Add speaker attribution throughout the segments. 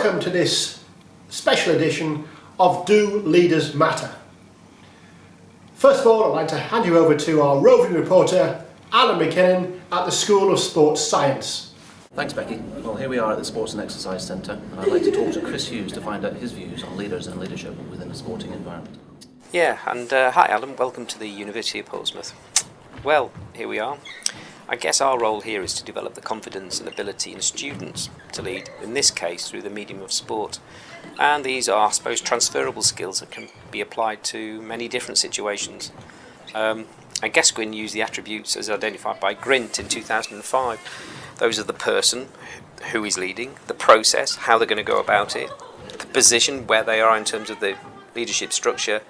Speaker 1: welcome to this special edition of Do Leaders Matter. First of all, I'd like to hand you over to our roving reporter, Alan McKinnon at the School of Sports Science.
Speaker 2: Thanks, Becky. Well, here we are at the Sports and Exercise Centre, and I'd like to talk to Chris Hughes to find out his views on leaders and leadership within a sporting environment.
Speaker 3: Yeah, and hi Alan, welcome to the University of Portsmouth. Well, here we are. I guess our role here is to develop the confidence and ability in students to lead, in this case through the medium of sport. And these are, I suppose, transferable skills that can be applied to many different situations. I guess Gwyn used the attributes as identified by Grint in 2005. Those are the person who is leading, the process, how they're going to go about it, the position, where they are in terms of the leadership structure,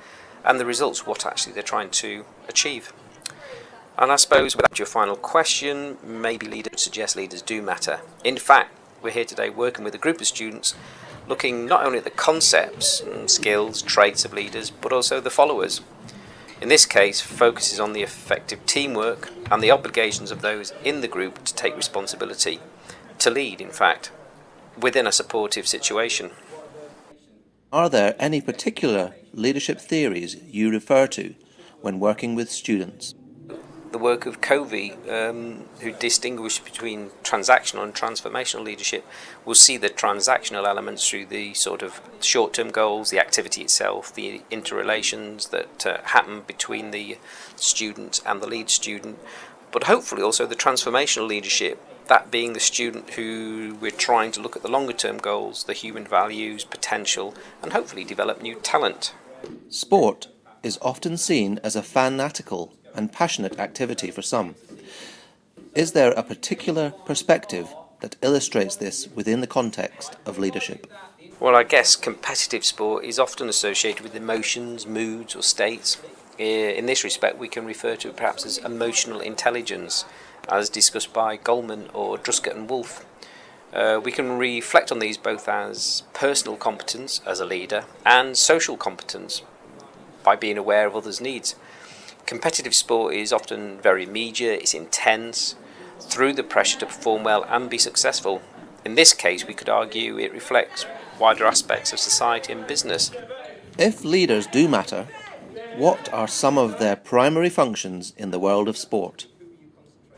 Speaker 3: and the results, what actually they're trying to achieve. And I suppose without your final question, maybe leaders suggest leaders do matter. In fact, we're here today working with a group of students looking not only at the concepts and skills, traits of leaders, but also the followers. In this case, focuses on the effective teamwork and the obligations of those in the group to take responsibility, to lead, in fact, within a supportive situation.
Speaker 4: Are there any particular leadership theories you refer to when working with students?
Speaker 3: The work of Covey, who distinguished between transactional and transformational leadership, will see the transactional elements through the sort of short-term goals, the activity itself, the interrelations that happen between the student and the lead student, but hopefully also the transformational leadership, that being the student who we're trying to look at the longer-term goals, the human values, potential, and hopefully develop new talent.
Speaker 4: Sport is often seen as a fanatical and passionate activity for some. Is there a particular perspective that illustrates this within the context of leadership?
Speaker 3: Well, I guess competitive sport is often associated with emotions, moods or states. In this respect, we can refer to it perhaps as emotional intelligence, as discussed by Goleman or Truscott and Wolfe. We can reflect on these both as personal competence as a leader and social competence by being aware of others' needs. Competitive sport is often very immediate, it's intense, through the pressure to perform well and be successful. In this case, we could argue it reflects wider aspects of society and business.
Speaker 4: If leaders do matter, what are some of their primary functions in the world of sport?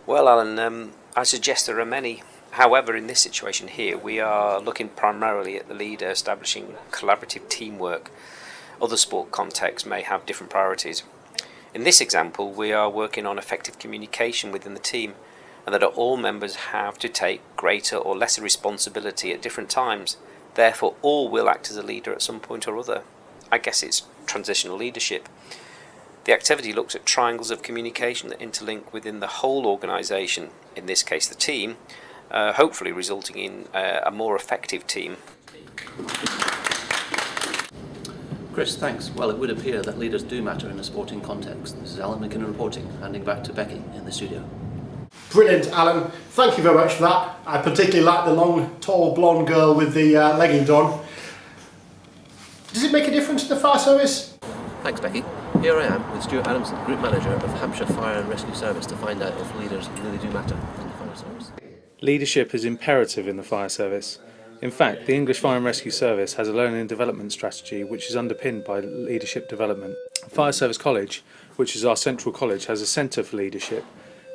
Speaker 3: Well, Alan, I suggest there are many. However, in this situation here, we are looking primarily at the leader establishing collaborative teamwork. Other sport contexts may have different priorities. In this example, we are working on effective communication within the team, and that all members have to take greater or lesser responsibility at different times. Therefore, all will act as a leader at some point or other. I guess it's transitional leadership. The activity looks at triangles of communication that interlink within the whole organisation, in this case the team, hopefully resulting in a more effective team.
Speaker 2: Chris, thanks. Well, it would appear that leaders do matter in a sporting context. This is Alan McKinnon reporting, handing back to Becky in the studio.
Speaker 1: Brilliant, Alan. Thank you very much for that. I particularly like the long, tall, blonde girl with the leggings on. Does it make a difference to the fire service?
Speaker 2: Thanks, Becky. Here I am with Stuart Adamson, Group Manager of Hampshire Fire and Rescue Service, to find out if leaders really do matter in the fire service.
Speaker 5: Leadership is imperative in the fire service. In fact, the English Fire and Rescue Service has a learning and development strategy which is underpinned by leadership development. Fire Service College, which is our central college, has a centre for leadership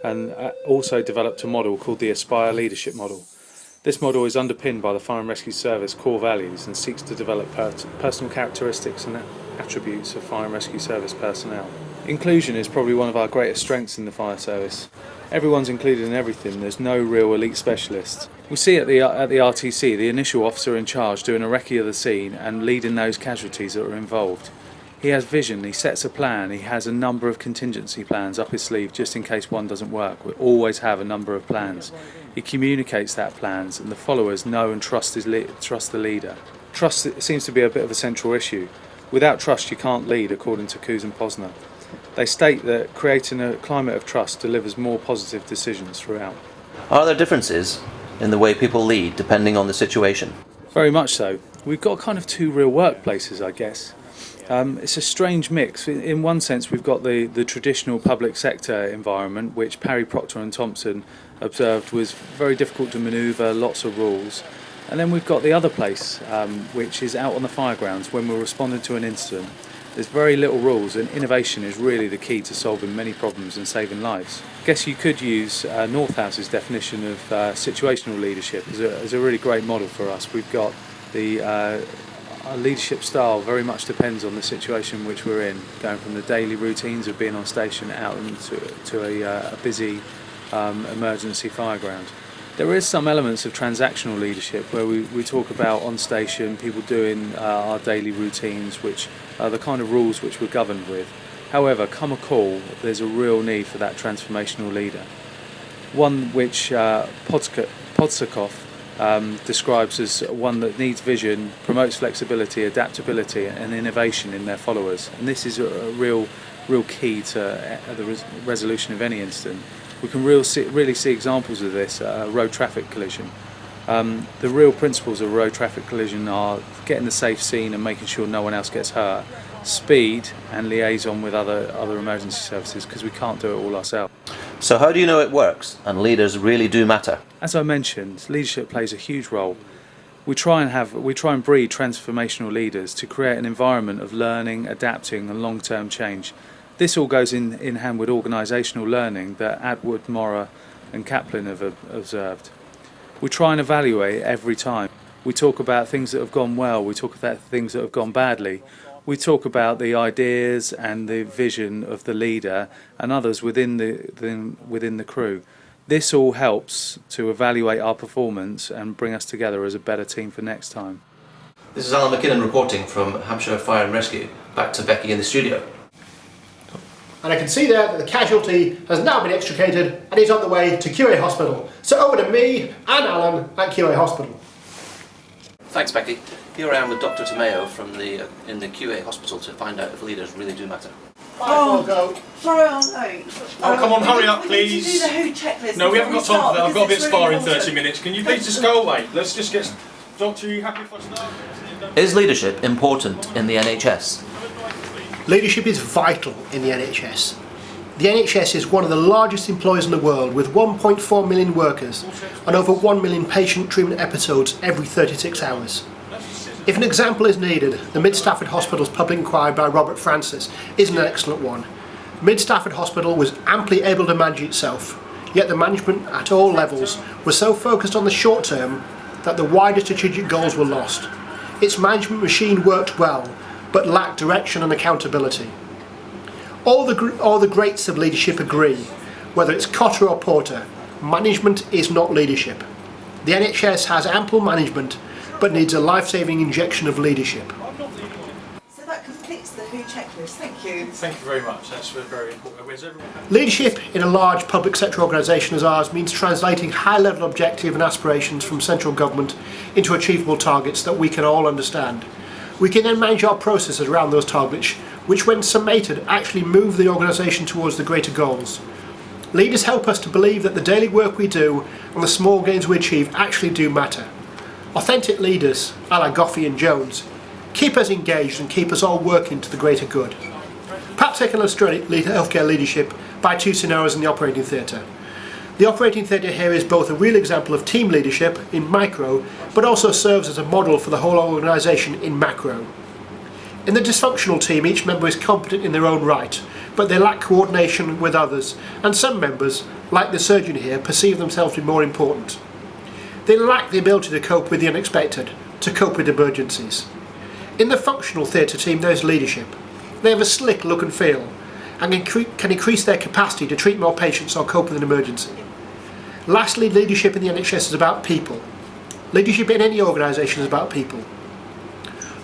Speaker 5: and also developed a model called the Aspire Leadership Model. This model is underpinned by the Fire and Rescue Service core values and seeks to develop personal characteristics and attributes of Fire and Rescue Service personnel. Inclusion is probably one of our greatest strengths in the fire service. Everyone's included in everything, there's no real elite specialists. We see at the RTC the initial officer in charge doing a recce of the scene and leading those casualties that are involved. He has vision, he sets a plan, he has a number of contingency plans up his sleeve just in case one doesn't work. We always have a number of plans. He communicates that plans and the followers know and trust the leader. Trust seems to be a bit of a central issue. Without trust you can't lead, according to Coos and Posner. They state that creating a climate of trust delivers more positive decisions throughout.
Speaker 4: Are there differences in the way people lead depending on the situation?
Speaker 5: Very much so. We've got kind of two real workplaces, I guess. It's a strange mix. In one sense, we've got the traditional public sector environment, which Parry, Proctor and Thompson observed was very difficult to manoeuvre, lots of rules. And then we've got the other place, which is out on the fire grounds when we're responding to an incident. There's very little rules, and innovation is really the key to solving many problems and saving lives. I guess you could use Northhouse's definition of situational leadership as a really great model for us. We've got our leadership style very much depends on the situation which we're in, going from the daily routines of being on station out into a busy emergency fire ground. There is some elements of transactional leadership where we talk about on station people doing our daily routines, which are the kind of rules which we're governed with. However, come a call, there's a real need for that transformational leader. One which Podsakov describes as one that needs vision, promotes flexibility, adaptability and innovation in their followers. And this is a real key to the resolution of any incident. We can really see examples of this at a road traffic collision. The real principles of a road traffic collision are getting the safe scene and making sure no one else gets hurt, speed and liaison with other emergency services, because we can't do it all ourselves.
Speaker 4: So how do you know it works and leaders really do matter?
Speaker 5: As I mentioned, leadership plays a huge role. We try and breed transformational leaders to create an environment of learning, adapting and long-term change. This all goes in hand with organisational learning that Atwood, Morra and Kaplan have observed. We try and evaluate every time. We talk about things that have gone well, we talk about things that have gone badly. We talk about the ideas and the vision of the leader and others within the crew. This all helps to evaluate our performance and bring us together as a better team for next time.
Speaker 4: This is Alan McKinnon reporting from Hampshire Fire and Rescue. Back to Becky in the studio.
Speaker 1: And I can see there that the casualty has now been extricated and is on the way to QA Hospital. So over to me and Alan at QA Hospital.
Speaker 2: Thanks, Becky. Here I am with Dr. Tomeo in the QA hospital to find out if leaders really do matter.
Speaker 6: Sorry, I'm late.
Speaker 7: Oh, come on, hurry up,
Speaker 6: We need
Speaker 7: please.
Speaker 6: to do the WHO checklist.
Speaker 7: No, we haven't got time for that. I've got a bit of
Speaker 6: before we
Speaker 7: sparring in
Speaker 6: start,
Speaker 7: 30 minutes. Can you please just go away? Let's just get... Doctor, are you happy if I start?
Speaker 4: Is leadership important in the NHS?
Speaker 1: Leadership is vital in the NHS. The NHS is one of the largest employers in the world, with 1.4 million workers and over 1 million patient treatment episodes every 36 hours. If an example is needed, the Mid Stafford Hospital's public inquiry by Robert Francis is an excellent one. Mid Stafford Hospital was amply able to manage itself, yet the management at all levels was so focused on the short term that the wider strategic goals were lost. Its management machine worked well, but lacked direction and accountability. All the greats of leadership agree, whether it's Cotter or Porter, management is not leadership. The NHS has ample management, but needs a life-saving injection of leadership.
Speaker 6: So that completes the WHO checklist. Thank you.
Speaker 7: Thank you very much. That's very important. Where's everyone?
Speaker 1: Leadership in a large public sector organisation as ours means translating high-level objective and aspirations from central government into achievable targets that we can all understand. We can then manage our processes around those targets, which when summated actually move the organisation towards the greater goals. Leaders help us to believe that the daily work we do and the small gains we achieve actually do matter. Authentic leaders, a la Goffey and Jones, keep us engaged and keep us all working to the greater good. Perhaps I can illustrate healthcare leadership by two scenarios in the operating theatre. The operating theatre here is both a real example of team leadership in micro, but also serves as a model for the whole organisation in macro. In the dysfunctional team, each member is competent in their own right, but they lack coordination with others, and some members, like the surgeon here, perceive themselves to be more important. They lack the ability to cope with the unexpected, to cope with emergencies. In the functional theatre team, there is leadership. They have a slick look and feel, and can increase their capacity to treat more patients or cope with an emergency. Lastly, leadership in the NHS is about people. Leadership in any organisation is about people.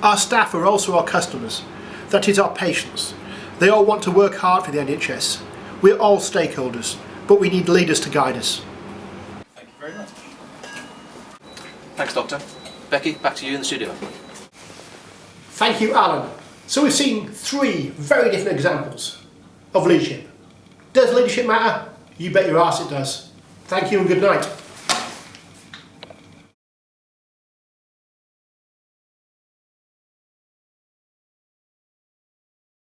Speaker 1: Our staff are also our customers, that is our patients. They all want to work hard for the NHS. We're all stakeholders, but we need leaders to guide us.
Speaker 7: Thank you very much.
Speaker 2: Thanks, Doctor. Becky, back to you in the studio.
Speaker 1: Thank you, Alan. So we've seen three very different examples of leadership. Does leadership matter? You bet your arse it does. Thank you and good night.